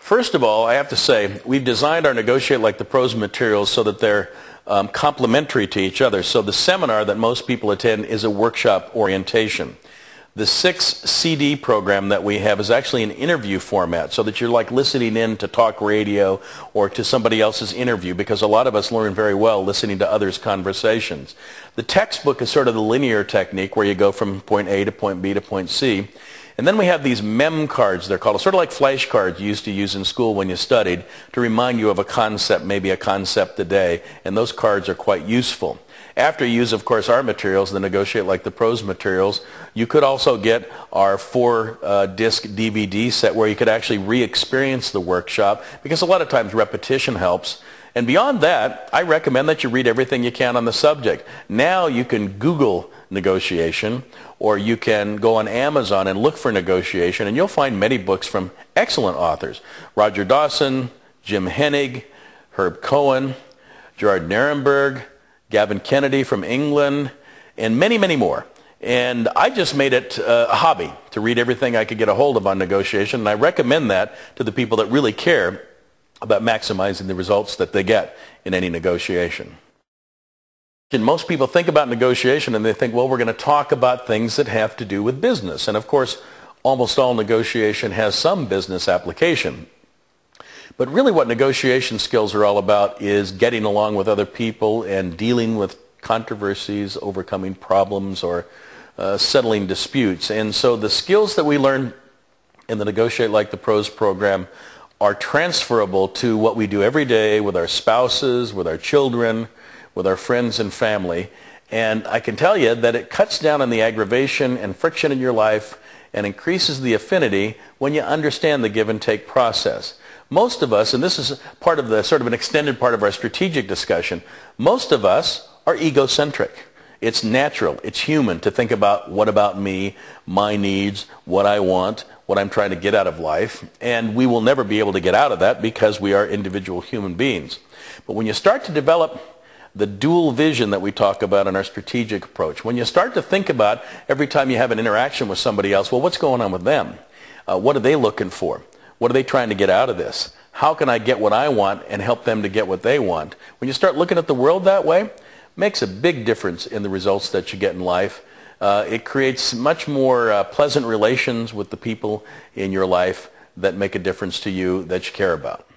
First of all, I have to say, we've designed our Negotiate Like the Pros materials so that they're complementary to each other. So the seminar that most people attend is a workshop orientation. The 6 CD program that we have is actually an interview format, so that you're like listening in to talk radio or to somebody else's interview, because a lot of us learn very well listening to others' conversations. The textbook is sort of the linear technique where you go from point A to point B to point C. And then we have these mem cards, they're called, sort of like flashcards you used to use in school when you studied, to remind you of a concept, maybe a concept a day, and those cards are quite useful. After you use, of course, our materials, the Negotiate Like the Pros materials, you could also get our 4-disc DVD set where you could actually re-experience the workshop, because a lot of times repetition helps. And beyond that, I recommend that you read everything you can on the subject. Now you can Google negotiation, or you can go on Amazon and look for negotiation, and you'll find many books from excellent authors. Roger Dawson, Jim Hennig, Herb Cohen, Gerard Nirenberg, Gavin Kennedy from England, and many, many more. And I just made it a hobby to read everything I could get a hold of on negotiation, and I recommend that to the people that really care about maximizing the results that they get in any negotiation. And most people think about negotiation and they think, well, we're going to talk about things that have to do with business. And of course, almost all negotiation has some business application. But really what negotiation skills are all about is getting along with other people and dealing with controversies, overcoming problems, or settling disputes. And so the skills that we learn in the Negotiate Like the Pros program are transferable to what we do every day with our spouses, with our children, with our friends and family. And I can tell you that it cuts down on the aggravation and friction in your life and increases the affinity when you understand the give and take process. Most of us, and this is part of the sort of an extended part of our strategic discussion, most of us are egocentric. It's natural, it's human to think about what about me, my needs, what I want, what I'm trying to get out of life, and we will never be able to get out of that because we are individual human beings. But when you start to develop the dual vision that we talk about in our strategic approach, when you start to think about every time you have an interaction with somebody else, well, what's going on with them? What are they looking for? What are they trying to get out of this? How can I get what I want and help them to get what they want? When you start looking at the world that way, it makes a big difference in the results that you get in life. It creates much more pleasant relations with the people in your life that make a difference to you, that you care about.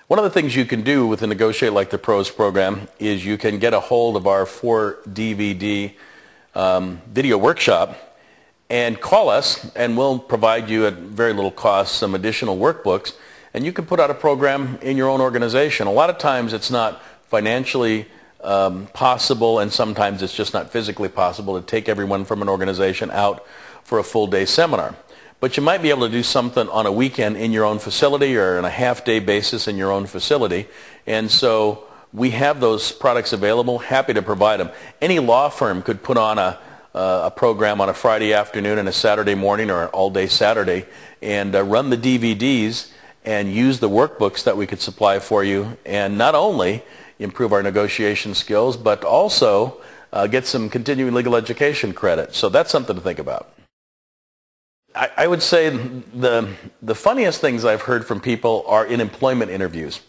One of the things you can do with the Negotiate Like the Pros program is you can get a hold of our 4-DVD video workshop and call us, and we'll provide you at very little cost some additional workbooks, and you can put out a program in your own organization. A lot of times it's not financially possible, and sometimes it's just not physically possible to take everyone from an organization out for a full-day seminar. But you might be able to do something on a weekend in your own facility or on a half-day basis in your own facility. And so we have those products available, happy to provide them. Any law firm could put on a program on a Friday afternoon and a Saturday morning or an all-day Saturday and run the DVDs and use the workbooks that we could supply for you, and not only improve our negotiation skills, but also get some continuing legal education credit. So that's something to think about. I would say the funniest things I've heard from people are in employment interviews,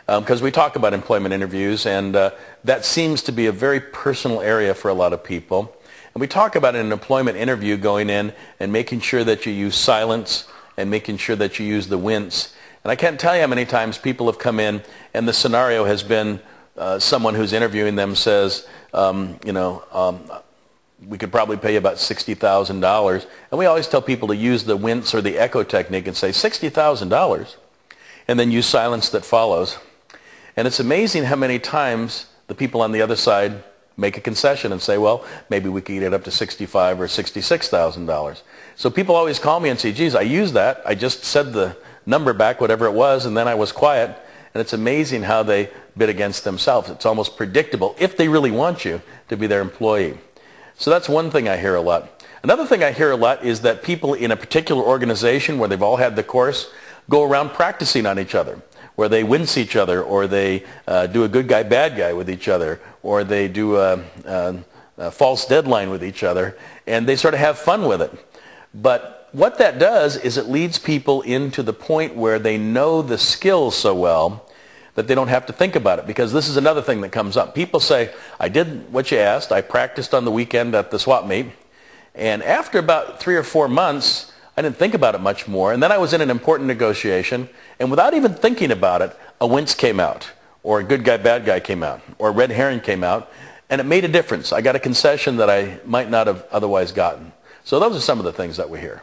because we talk about employment interviews, and that seems to be a very personal area for a lot of people. And we talk about in an employment interview going in and making sure that you use silence and making sure that you use the wince. And I can't tell you how many times people have come in and the scenario has been someone who's interviewing them says, we could probably pay you about $60,000. And we always tell people to use the wince or the echo technique and say, $60,000, and then use silence that follows. And it's amazing how many times the people on the other side make a concession and say, well, maybe we could get it up to $65,000 or $66,000. So people always call me and say, geez, I used that. I just said the number back, whatever it was, and then I was quiet. And it's amazing how they bid against themselves. It's almost predictable if they really want you to be their employee. So that's one thing I hear a lot. Another thing I hear a lot is that people in a particular organization where they've all had the course go around practicing on each other, where they wince each other, or they do a good guy, bad guy with each other, or they do a false deadline with each other, and they sort of have fun with it. But what that does is it leads people into the point where they know the skills so well that they don't have to think about it. Because this is another thing that comes up. People say, I did what you asked. I practiced on the weekend at the swap meet. And after about 3 or 4 months, I didn't think about it much more. And then I was in an important negotiation. And without even thinking about it, a wince came out. Or a good guy, bad guy came out. Or a red herring came out. And it made a difference. I got a concession that I might not have otherwise gotten. So those are some of the things that we hear.